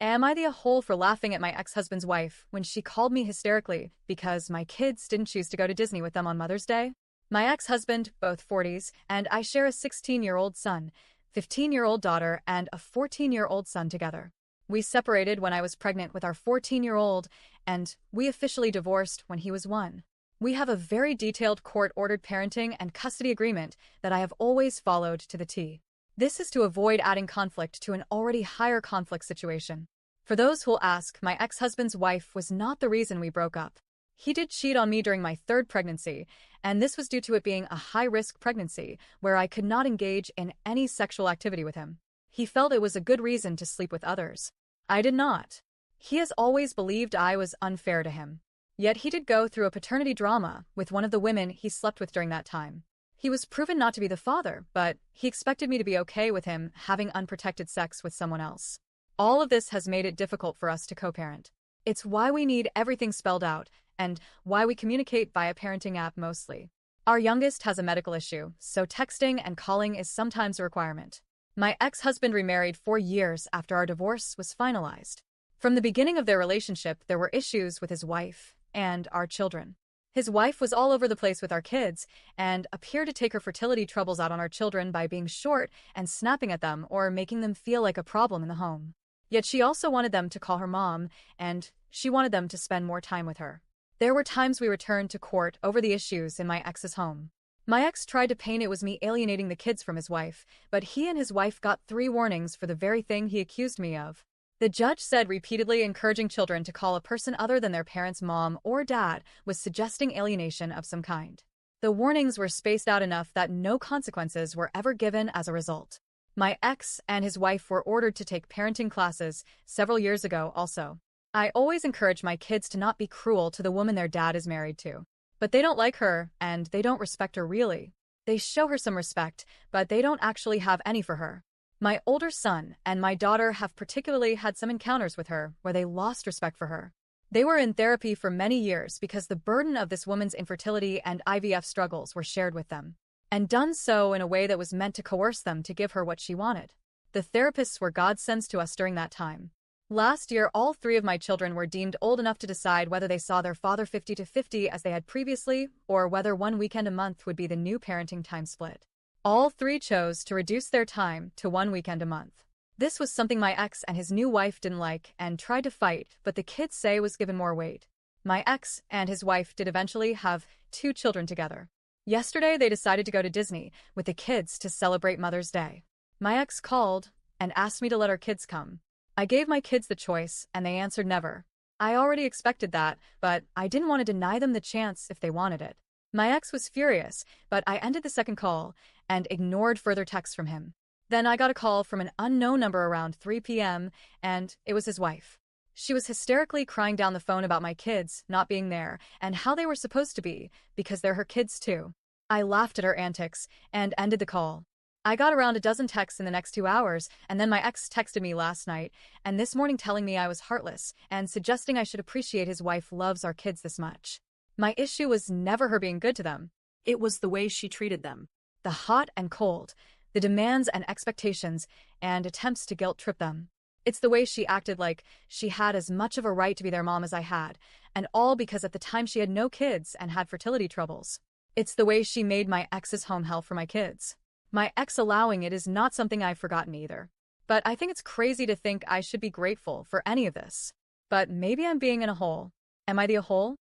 Am I the a-hole for laughing at my ex-husband's wife when she called me hysterically because my kids didn't choose to go to Disney with them on Mother's Day? My ex-husband, both 40s, and I share a 16-year-old son, 15-year-old daughter, and a 14-year-old son together. We separated when I was pregnant with our 14-year-old, and we officially divorced when he was 1. We have a very detailed court-ordered parenting and custody agreement that I have always followed to the T. This is to avoid adding conflict to an already higher conflict situation. For those who'll ask, my ex-husband's wife was not the reason we broke up. He did cheat on me during my 3rd pregnancy, and this was due to it being a high-risk pregnancy where I could not engage in any sexual activity with him. He felt it was a good reason to sleep with others. I did not. He has always believed I was unfair to him. Yet he did go through a paternity drama with one of the women he slept with during that time. He was proven not to be the father, but he expected me to be okay with him having unprotected sex with someone else. All of this has made it difficult for us to co-parent. It's why we need everything spelled out, and why we communicate via parenting app mostly. Our youngest has a medical issue, so texting and calling is sometimes a requirement. My ex-husband remarried 4 years after our divorce was finalized. From the beginning of their relationship, there were issues with his wife and our children. His wife was all over the place with our kids and appeared to take her fertility troubles out on our children by being short and snapping at them or making them feel like a problem in the home. Yet she also wanted them to call her mom, and she wanted them to spend more time with her. There were times we returned to court over the issues in my ex's home. My ex tried to paint it was me alienating the kids from his wife, but he and his wife got 3 warnings for the very thing he accused me of. The judge said repeatedly encouraging children to call a person other than their parents' mom or dad was suggesting alienation of some kind. The warnings were spaced out enough that no consequences were ever given as a result. My ex and his wife were ordered to take parenting classes several years ago also. I always encourage my kids to not be cruel to the woman their dad is married to. But they don't like her, and they don't respect her really. They show her some respect, but they don't actually have any for her. My older son and my daughter have particularly had some encounters with her where they lost respect for her. They were in therapy for many years because the burden of this woman's infertility and IVF struggles were shared with them, and done so in a way that was meant to coerce them to give her what she wanted. The therapists were godsends to us during that time. Last year, all 3 of my children were deemed old enough to decide whether they saw their father 50-50 as they had previously, or whether 1 weekend a month would be the new parenting time split. All 3 chose to reduce their time to 1 weekend a month. This was something my ex and his new wife didn't like and tried to fight, but the kids say was given more weight. My ex and his wife did eventually have 2 children together. Yesterday, they decided to go to Disney with the kids to celebrate Mother's Day. My ex called and asked me to let our kids come. I gave my kids the choice, and they answered never. I already expected that, but I didn't want to deny them the chance if they wanted it. My ex was furious, but I ended the second call and ignored further texts from him. Then I got a call from an unknown number around 3 p.m., and it was his wife. She was hysterically crying down the phone about my kids not being there and how they were supposed to be, because they're her kids too. I laughed at her antics and ended the call. I got around a dozen texts in the next 2 hours, and then my ex texted me last night and this morning telling me I was heartless and suggesting I should appreciate his wife loves our kids this much. My issue was never her being good to them. It was the way she treated them. The hot and cold, the demands and expectations, and attempts to guilt trip them. It's the way she acted like she had as much of a right to be their mom as I had, and all because at the time she had no kids and had fertility troubles. It's the way she made my ex's home hell for my kids. My ex allowing it is not something I've forgotten either. But I think it's crazy to think I should be grateful for any of this. But maybe I'm being in a hole. Am I the a hole?